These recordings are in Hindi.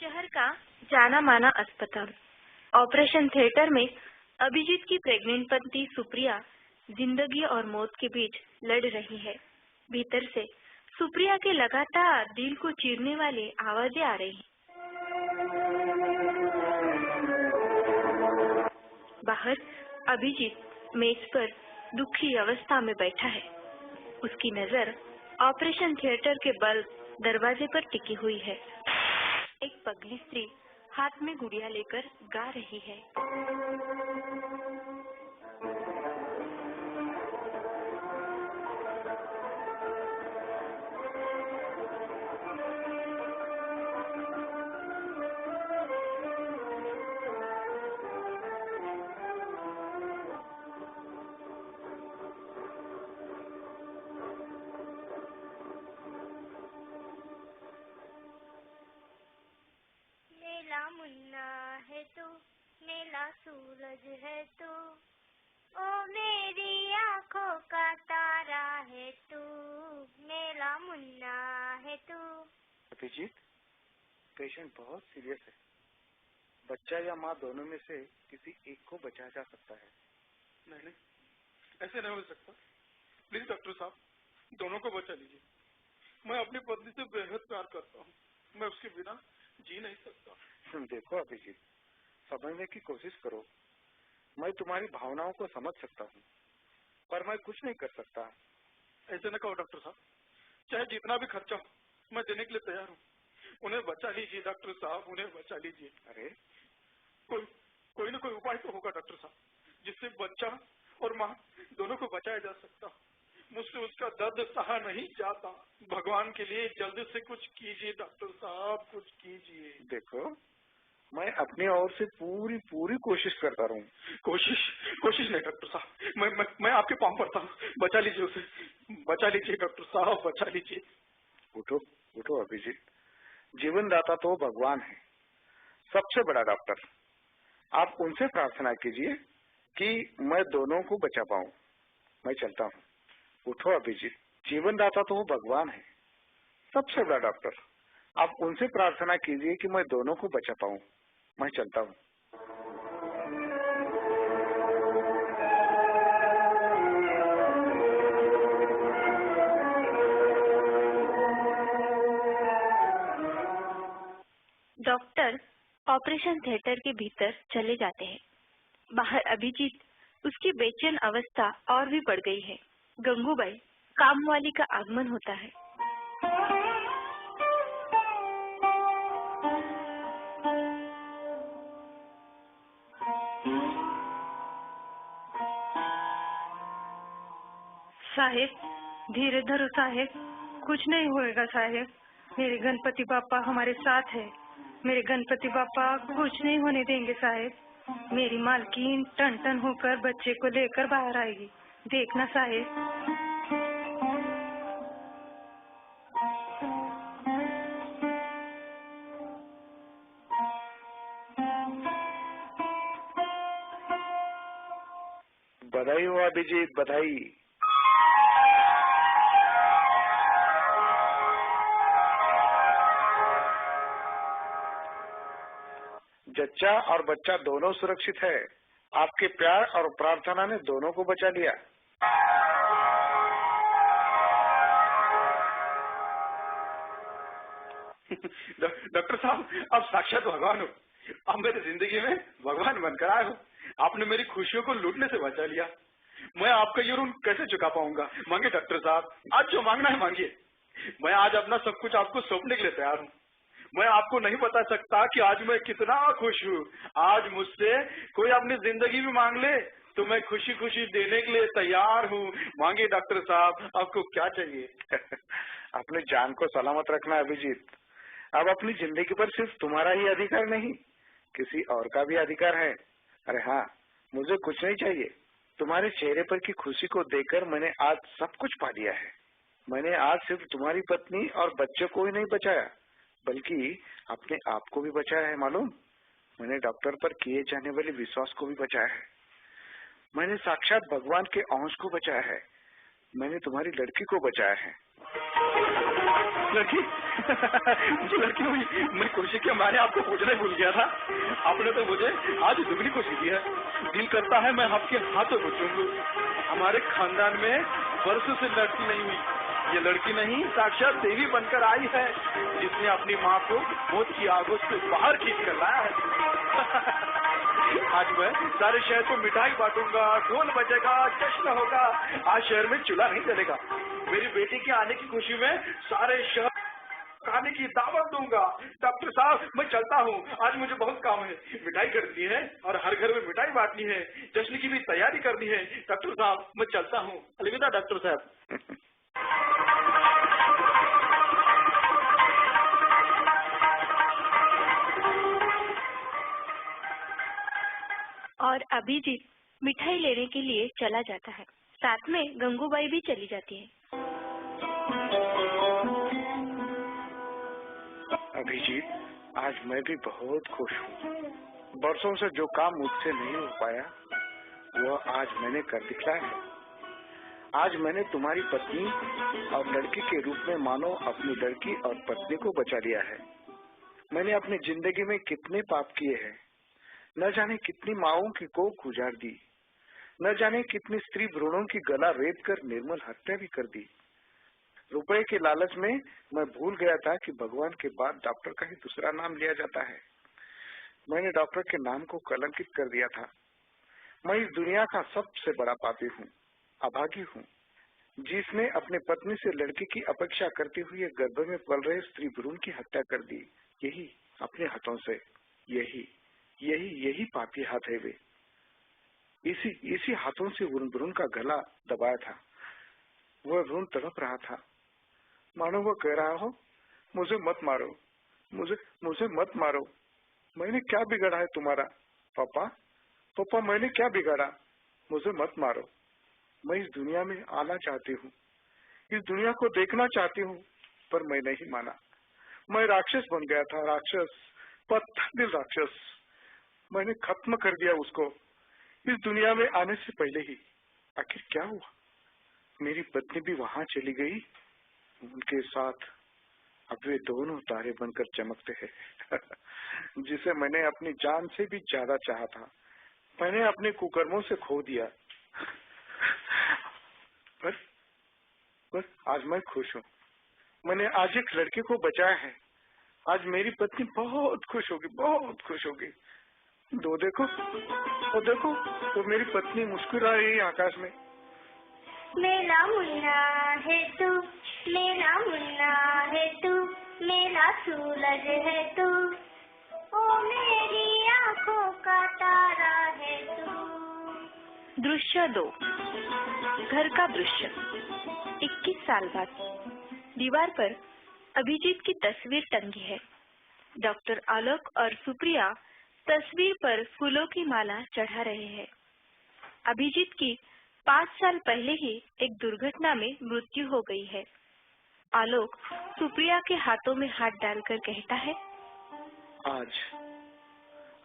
शहर का जाना माना अस्पताल। ऑपरेशन थिएटर में अभिजीत की प्रेग्नेंट पत्नी सुप्रिया जिंदगी और मौत के बीच लड़ रही है। भीतर से सुप्रिया के लगातार दिल को चीरने वाली आवाजें आ रही हैं। बाहर अभिजीत मेज पर दुखी अवस्था में बैठा है। उसकी नजर ऑपरेशन थिएटर के बल्ब दरवाजे पर टिकी हुई है। एक पगली स्त्री हाथ में गुड़िया लेकर गा रही है। मेला मुन्ना है तू, मेला सूरज है तू, ओ मेरी आँखों का तारा है तू, मेला मुन्ना है तू। अभिजीत, पेशेंट बहुत सीरियस है। बच्चा या माँ दोनों में से किसी एक को बचाया जा सकता है। नहीं, ऐसे नहीं हो सकता। प्लीज डॉक्टर साहब, दोनों को बचा लीजिए। मैं अपनी पत्नी से बेहद प्यार करता हूँ। मैं उसके बिना जी नहीं सकता। देखो अभिजीत, समझने की कोशिश करो। मैं तुम्हारी भावनाओं को समझ सकता हूँ, पर मैं कुछ नहीं कर सकता। ऐसे न कहो डॉक्टर साहब, चाहे जितना भी खर्चा हो मैं देने के लिए तैयार हूँ। उन्हें बचा लीजिए डॉक्टर साहब, उन्हें बचा लीजिए। अरे कोई न कोई उपाय तो होगा डॉक्टर साहब, जिससे बच्चा और माँ दोनों को बचाया जा सकता। मुझसे उसका दर्द सहा नहीं जाता। भगवान के लिए जल्दी से कुछ कीजिए डॉक्टर साहब, कुछ कीजिए। देखो, मैं अपनी ओर से पूरी कोशिश करता रहूं। कोशिश नहीं डॉक्टर साहब, मैं आपके पाँव पड़ता हूँ। बचा लीजिए उसे, बचा लीजिए डॉक्टर साहब, बचा लीजिए। उठो अभिजीत, जीवनदाता तो भगवान है, सबसे बड़ा डॉक्टर। आप उनसे प्रार्थना कीजिए कि मैं दोनों को बचा पाऊं। मैं चलता हूँ। उठो अभिजीत, जीवनदाता तो भगवान है, सबसे बड़ा डॉक्टर। आप उनसे प्रार्थना कीजिए कि मैं दोनों को बचा पाऊं। मैं चलता हूँ। डॉक्टर ऑपरेशन थिएटर के भीतर चले जाते हैं। बाहर अभिजीत, उसकी बेचैन अवस्था और भी बढ़ गई है। गंगूबाई कामवाली का आगमन होता है। साहेब, धीरे धरो साहेब, कुछ नहीं होएगा साहेब। मेरे गणपति बापा हमारे साथ है। मेरे गणपति बापा कुछ नहीं होने देंगे साहेब। मेरी मालकिन टन टन होकर बच्चे को लेकर बाहर आएगी, देखना साहेब। बधाई हो अभिजीत, बधाई। जच्चा और बच्चा दोनों सुरक्षित है। आपके प्यार और प्रार्थना ने दोनों को बचा लिया। डॉक्टर साहब, आप साक्षात भगवान हो। आप मेरी जिंदगी में भगवान बनकर आए हो। आपने मेरी खुशियों को लूटने से बचा लिया। मैं आपका ये ऋण कैसे चुका पाऊंगा। मांगिए डॉक्टर साहब, आज जो मांगना है मांगिए। मैं आज अपना सब कुछ आपको सौंपने के लिए तैयार हूँ। मैं आपको नहीं बता सकता कि आज मैं कितना खुश हूँ। आज मुझसे कोई अपनी जिंदगी भी मांग ले तो मैं खुशी खुशी देने के लिए तैयार हूँ। मांगिए डॉक्टर साहब, आपको क्या चाहिए। अपनी जान को सलामत रखना अभिजीत। अब अपनी जिंदगी पर सिर्फ तुम्हारा ही अधिकार नहीं, किसी और का भी अधिकार है। अरे हाँ, मुझे कुछ नहीं चाहिए। तुम्हारे चेहरे पर की खुशी को देखकर मैंने आज सब कुछ पा लिया है। मैंने आज सिर्फ तुम्हारी पत्नी और बच्चे को ही नहीं बचाया, बल्कि अपने आप को भी बचाया है। मालूम, मैंने डॉक्टर पर किए जाने वाले विश्वास को भी बचाया है। मैंने साक्षात भगवान के अंश को बचाया है। मैंने तुम्हारी लड़की को बचाया है। लड़की मुझे लड़की हुई। मैं खुशी के मारे आपको पूछना भूल गया था। आपने तो मुझे आज दुगनी खुशी दी है। दिल करता है मैं आपके हाथों को चूम लूं। हमारे खानदान में वर्षों से लड़की नहीं हुई। ये लड़की नहीं, साक्षात देवी बनकर आई है, जिसने अपनी माँ को मौत की आगों से बाहर खींच कर लाया है। आज मैं सारे शहर को मिठाई बांटूंगा, ढोल बजेगा, जश्न होगा। आज शहर में चूल्हा नहीं जलेगा। मेरी बेटी के आने की खुशी में सारे शहर खाने की दावत दूंगा। डॉक्टर साहब मैं चलता हूँ, आज मुझे बहुत काम है। मिठाई खरीदनी है और हर घर में मिठाई बांटनी है, जश्न की भी तैयारी करनी है। डॉक्टर साहब मैं चलता हूँ, अलविदा डॉक्टर साहब। और अभिजीत मिठाई लेने के लिए चला जाता है। साथ में गंगूबाई भी चली जाती है। अभिजीत, आज मैं भी बहुत खुश हूँ। बरसों से जो काम मुझसे नहीं हो पाया वह आज मैंने कर दिखलाया है। आज मैंने तुम्हारी पत्नी और लड़की के रूप में मानो अपनी लड़की और पत्नी को बचा लिया है। मैंने अपनी जिंदगी में कितने पाप किए हैं। न जाने कितनी माओं की कोख उजाड़ दी, न जाने कितनी स्त्री भ्रूणों की गला रेत कर निर्मल हत्या भी कर दी। रुपए के लालच में मैं भूल गया था कि भगवान के बाद डॉक्टर का ही दूसरा नाम लिया जाता है। मैंने डॉक्टर के नाम को कलंकित कर दिया था। मैं इस दुनिया का सबसे बड़ा पापी हूँ, अभागी हूँ, जिसने अपने पत्नी से लड़की की अपेक्षा करते हुए गर्भ में पल रहे स्त्री भ्रूण की हत्या कर दी। यही अपने हाथों से, यही यही यही पापी हाथ है वे। इसी हाथों से उन भ्रूण का गला दबाया था। वह भ्रूण तड़प रहा था, मानो वो कह रहा हो, मुझे मत मारो, मुझे मत मारो। मैंने क्या बिगाड़ा है तुम्हारा? पापा मैंने क्या बिगाड़ा? मुझे मत मारो। मैं इस दुनिया में आना चाहती हूँ, इस दुनिया को देखना चाहती हूँ, पर मैं नहीं माना। मैं राक्षस बन गया था, राक्षस, पत्थर दिल राक्षस। मैंने खत्म कर दिया उसको इस दुनिया में आने से पहले ही। आखिर क्या हुआ? मेरी पत्नी भी वहां चली गई, उनके साथ अब वे दोनों तारे बनकर चमकते हैं। जिसे मैंने अपनी जान से भी ज्यादा चाहा था, मैंने अपने कुकर्मों से खो दिया। पर आज मैं खुश हूँ। मैंने आज एक लड़के को बचाया है। आज मेरी पत्नी बहुत खुश होगी, बहुत खुश होगी। दो देखो, तो मेरी पत्नी मुस्कुरा रही है आकाश में। मेरा मुन्ना है तू, मेरा मुन्ना है तू, मेरा सूरज है तू, ओ मेरी आँखों का तारा है तू। दृश्य 2, घर का दृश्य। 21 साल बाद दीवार पर अभिजीत की तस्वीर टंगी है। डॉक्टर आलोक और सुप्रिया तस्वीर पर फूलों की माला चढ़ा रहे हैं। अभिजीत की 5 साल पहले ही एक दुर्घटना में मृत्यु हो गई है। आलोक सुप्रिया के हाथों में हाथ डालकर कहता है, आज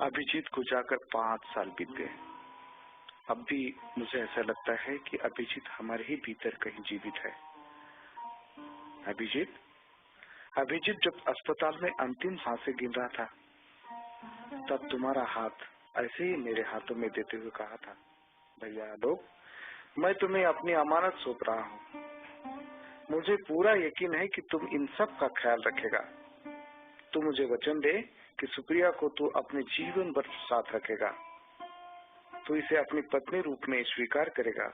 अभिजीत को जाकर 5 साल बीत गए। अब भी मुझे ऐसा लगता है कि अभिजीत हमारे ही भीतर कहीं जीवित है। अभिजीत जब अस्पताल में अंतिम सांसें गिन रहा था, तब तुम्हारा हाथ ऐसे ही मेरे हाथों में देते हुए कहा था, भैया आलोक, मैं तुम्हें अपनी अमानत सौंप रहा हूँ। मुझे पूरा यकीन है कि तुम इन सब का ख्याल रखेगा। तू मुझे वचन दे कि सुप्रिया को तू अपने जीवन भर साथ रखेगा। तू इसे अपनी पत्नी रूप में स्वीकार करेगा।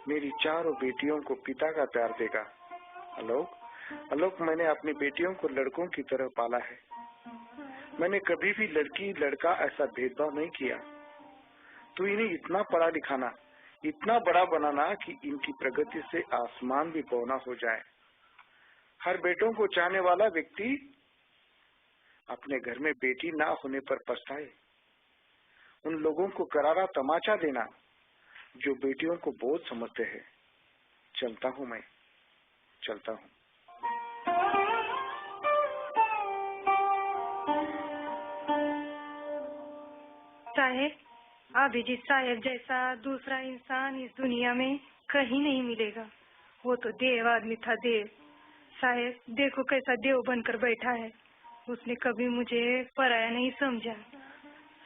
मेरी 4 बेटियों को पिता का प्यार देगा। आलोक, मैंने अपनी बेटियों को लड़कों की तरह पाला है। मैंने कभी भी लड़की लड़का ऐसा भेदभाव नहीं किया। तू इन्हें इतना पढ़ा लिखाना, इतना बड़ा बनाना कि इनकी प्रगति से आसमान भी बौना हो जाए। हर बेटों को चाहने वाला व्यक्ति अपने घर में बेटी ना होने पर पछताए। उन लोगों को करारा तमाचा देना जो बेटियों को बोझ समझते हैं। चलता हूँ मैं, चलता हूँ। साहेब, अभिजीत साहेब जैसा दूसरा इंसान इस दुनिया में कहीं नहीं मिलेगा। वो तो देव आदमी था, देव। साहेब देखो कैसा देव बनकर बैठा है। उसने कभी मुझे पराया नहीं समझा।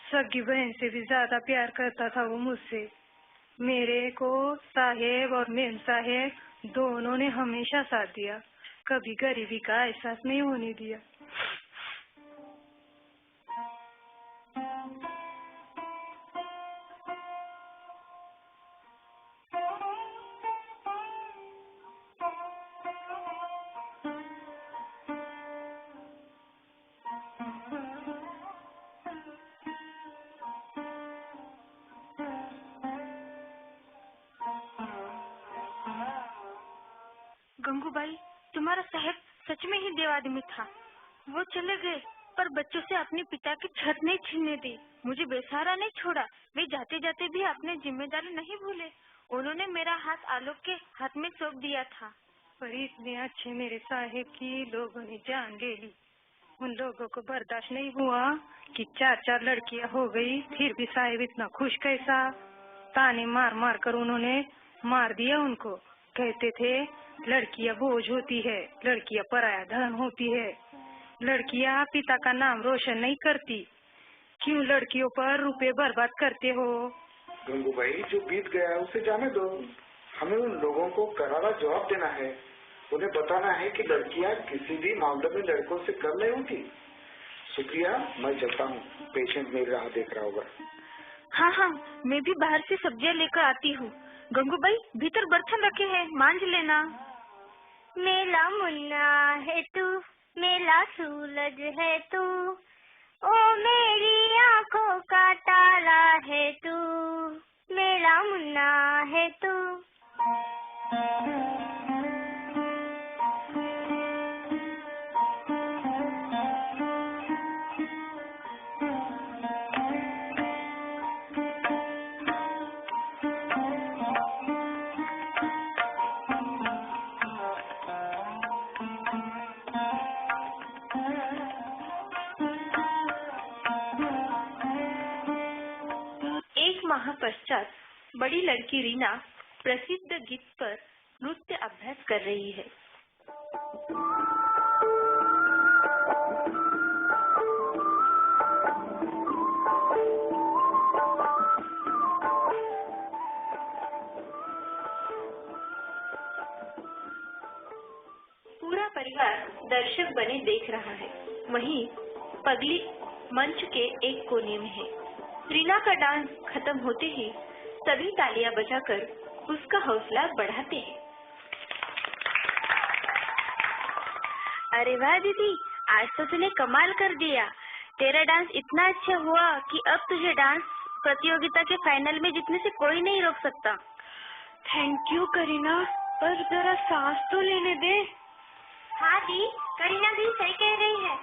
सगी बहन से भी ज्यादा प्यार करता था वो मुझसे। मेरे को साहेब और मेम साहेब दोनों ने हमेशा साथ दिया, कभी गरीबी का एहसास नहीं होने दिया। गंगूबाई, तुम्हारा साहब सच में ही देव आदमी था। वो चले गए पर बच्चों से अपने पिता की छत नहीं छीनने दी। मुझे बेसहारा नहीं छोड़ा। वे जाते जाते भी अपने जिम्मेदारी नहीं भूले। उन्होंने मेरा हाथ आलोक के हाथ में सौंप दिया था। पर इतने अच्छे मेरे साहेब की लोगों ने जान ले ली। उन लोगों को बर्दाश्त नहीं हुआ कि 4-4 लड़कियां हो गई, फिर भी साहेब इतना खुश कैसा। ताने मार मार कर उन्होंने मार दिया उनको। कहते थे लड़कियां बोझ होती है, लड़कियां पराया धन होती है, लड़कियां पिता का नाम रोशन नहीं करती। क्यों लड़कियों पर रुपए बर्बाद करते हो? गंगूबाई, जो बीत गया उसे जाने दो। हमें उन लोगों को करारा जवाब देना है। उन्हें बताना है कि लड़कियां किसी भी मामले में लड़कों से कम नहीं होती। शुक्रिया, मैं चलता हूँ। पेशेंट मेरी राह देख रहा होगा। हाँ हाँ, मैं भी बाहर से सब्जियां लेकर आती हूँ। गंगूबाई, भीतर बर्तन रखे हैं, मांझ लेना। मेला मुन्ना है तू, मेला सूरज है तू, ओ मेरी आँखों का तारा है तू, मेला मुन्ना है तू। माह पश्चात बड़ी लड़की रीना प्रसिद्ध गीत पर नृत्य अभ्यास कर रही है। पूरा परिवार दर्शक बने देख रहा है। वहीं पगली मंच के एक कोने में है। रीना का डांस खत्म होते ही सभी तालियां बजाकर उसका हौसला बढ़ाते हैं। अरे वाह दीदी, आज तो तूने कमाल कर दिया। तेरा डांस इतना अच्छा हुआ कि अब तुझे डांस प्रतियोगिता के फाइनल में जीतने से कोई नहीं रोक सकता। थैंक यू करीना, पर जरा सांस तो लेने दे। हाँ दी, करीना भी सही कह रही है।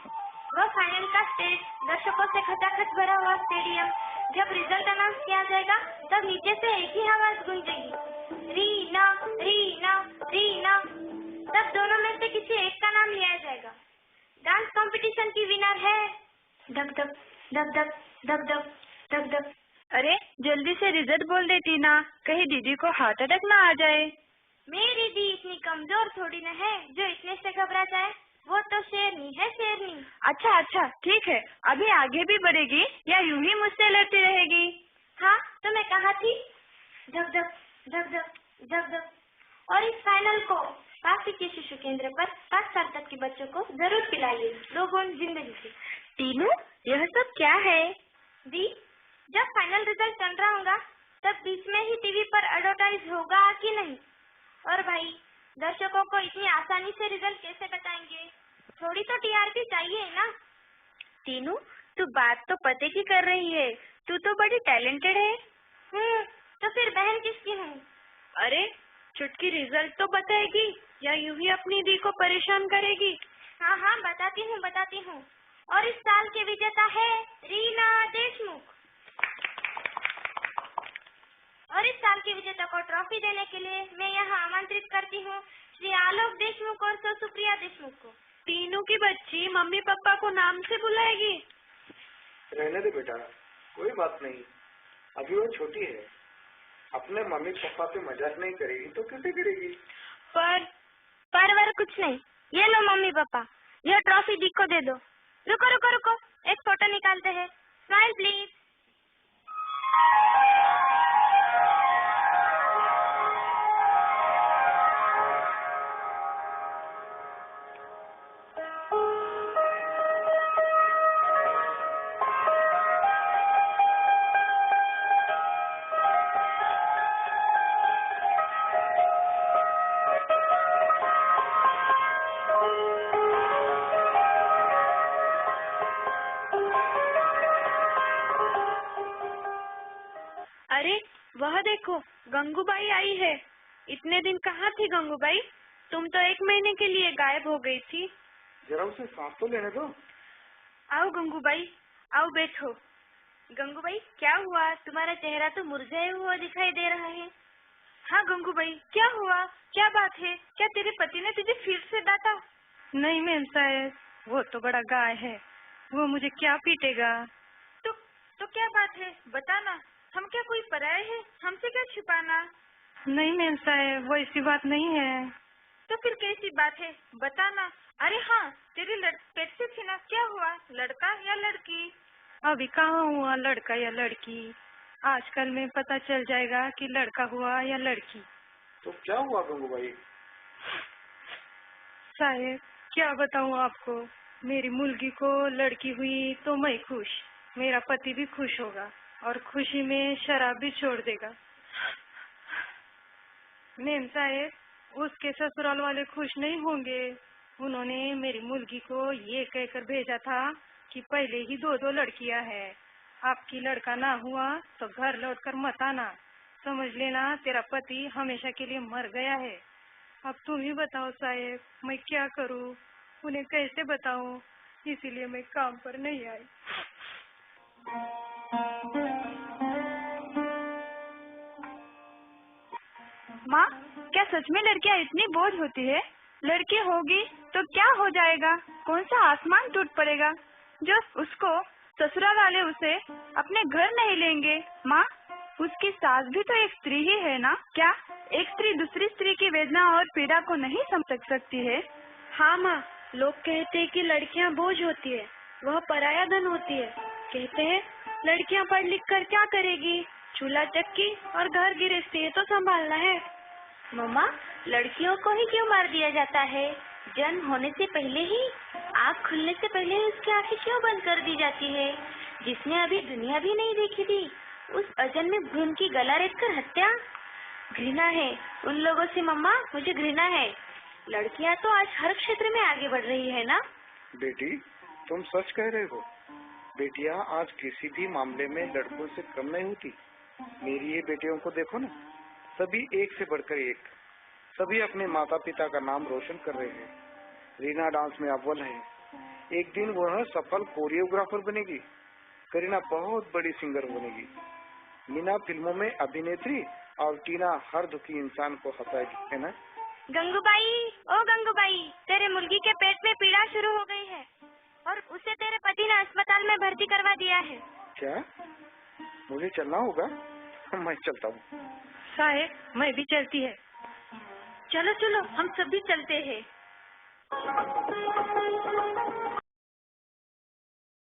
वह फाइनल का स्टेज, दर्शकों से खचाखच भरा हुआ स्टेडियम, जब रिजल्ट अनाउंस किया जाएगा तब नीचे से एक ही आवाज गूंजेगी, रीना रीना रीना। तब दोनों में से किसी एक का नाम लिया जाएगा। डांस कंपटीशन की विनर है धक धक धक धक धक धक धक धक। अरे जल्दी से रिजल्ट बोल दे टीना, कहीं दीदी को हार्ट अटैक ना आ जाए। मेरी दी इतनी कमजोर थोड़ी न है जो इतने से घबरा जाए। वो तो शेरनी है, शेरनी। अच्छा ठीक है, अभी आगे भी बढ़ेगी या यूं ही मुझसे लड़ती रहेगी? हाँ, तो मैं कहा थी धक धक धक धक धक धक। और इस फाइनल को काशी के शिशु केंद्र पर 5 साल तक के बच्चों को जरूर पिलाइए, लोगों जिंदगी से। टीनू, यह सब क्या है? दी, जब फाइनल रिजल्ट चल रहा होगा तब बीच में ही टीवी पर एडवर्टाइज होगा कि नहीं? और भाई, दर्शकों को इतनी आसानी से रिजल्ट कैसे बताएंगे? थोड़ी तो टीआरपी चाहिए ना। टीनू, तू बात तो पते की कर रही है। तू तो बड़ी टैलेंटेड है। तो फिर बहन किसकी हूँ? अरे चुटकी रिजल्ट तो बताएगी या यूं ही अपनी दी को परेशान करेगी? हाँ बताती हूँ। और इस साल के विजेता है रीना देशमुख। और इस साल के विजेता को ट्रॉफी देने के लिए मैं यहाँ आमंत्रित करती हूँ श्री आलोक देशमुख और सुप्रिया देशमुख को। टीनू की बच्ची मम्मी पापा को नाम से बुलाएगी? रहने दे बेटा, कोई बात नहीं। अभी वो छोटी है, अपने मम्मी पापा पे मजाक नहीं करेगी तो कैसे करेगी? पर कुछ नहीं, ये लो मम्मी पापा, यह ट्रॉफी दी को दे दो। रुको रुको रुको, एक फोटो निकालते हैं। Smile please. अरे वह देखो, गंगूबाई आई है। इतने दिन कहाँ थी गंगूबाई? तुम तो 1 महीने के लिए गायब हो गई थी। जरा उसे सांस तो लेने दो। आओ गंगूबाई, आओ बैठो। गंगूबाई क्या हुआ? तुम्हारा चेहरा तो मुरझाया हुआ दिखाई दे रहा है। हाँ गंगूबाई, क्या हुआ? क्या बात है? क्या तेरे पति ने तुझे फिर से डांटा? नहीं मेम साहब, वो तो बड़ा गाय है, वो मुझे क्या पीटेगा। तो क्या बात है? बताना। हम क्या कोई पराये हैं? हमसे क्या छिपाना? नहीं मेम साहब, वो ऐसी बात नहीं है। तो फिर कैसी बात है? बताना। अरे हाँ, तेरी पेट से थी ना, क्या हुआ? लड़का या लड़की? अभी कहाँ हुआ लड़का या लड़की, आजकल में पता चल जाएगा कि लड़का हुआ या लड़की। तो क्या हुआ गंगूबाई? साहेब क्या बताऊँ आपको, मेरी मुर्गी को लड़की हुई तो मैं खुश, मेरा पति भी खुश होगा और खुशी में शराब भी छोड़ देगा। मेम साहेब, उसके ससुराल वाले खुश नहीं होंगे। उन्होंने मेरी मुर्गी को ये कहकर भेजा था कि पहले ही 2 लड़कियां हैं, आपकी लड़का ना हुआ तो घर लौटकर मत आना, समझ लेना तेरा पति हमेशा के लिए मर गया है। अब तुम ही बताओ साहेब, मैं क्या करूं, उन्हें कैसे बताऊं, इसीलिए मैं काम पर नहीं आई। माँ, क्या सच में लड़कियाँ इतनी बोझ होती है? लड़की होगी तो क्या हो जाएगा? कौन सा आसमान टूट पड़ेगा जो उसको ससुराल वाले उसे अपने घर नहीं लेंगे? माँ, उसकी सास भी तो एक स्त्री ही है ना? क्या एक स्त्री दूसरी स्त्री की वेदना और पीड़ा को नहीं समझ सकती है? हाँ माँ, लोग कहते हैं कि लड़कियाँ बोझ होती है, वह पराया धन होती है। कहते हैं लड़कियाँ पढ़ लिख कर क्या करेगी, चूल्हा चक्की और घर गृहस्थी ये तो संभालना है। मम्मा, लड़कियों को ही क्यों मार दिया जाता है? जन्म होने से पहले ही, आँख खुलने से पहले ही उसकी आँखें क्यों बंद कर दी जाती है? जिसने अभी दुनिया भी नहीं देखी थी, उस अजन्मे भ्रूण की गला रेतकर हत्या। घृणा है उन लोगों से मम्मा, मुझे घृणा है। लड़कियाँ तो आज हर क्षेत्र में आगे बढ़ रही है ना? बेटी, तुम सच कह रहे हो। बेटियां आज किसी भी मामले में लड़कों से कम नहीं होती। मेरी ये बेटियों को देखो ना, सभी एक से बढ़कर एक, सभी अपने माता पिता का नाम रोशन कर रहे हैं। रीना डांस में अव्वल है, एक दिन वह सफल कोरियोग्राफर बनेगी। करीना बहुत बड़ी सिंगर बनेगी। मीना फिल्मों में अभिनेत्री और टीना हर दुखी इंसान को हंसाएगी, है ना? गंगूबाई, ओ गंगूबाई, तेरे मुर्गी के पेट में पीड़ा शुरू हो गई है और उसे तेरे पति ने अस्पताल में भर्ती करवा दिया है। क्या मुझे चलना होगा? मैं चलता हूँ। साहेब, मैं भी चलती है। चलो चलो, हम सभी चलते हैं।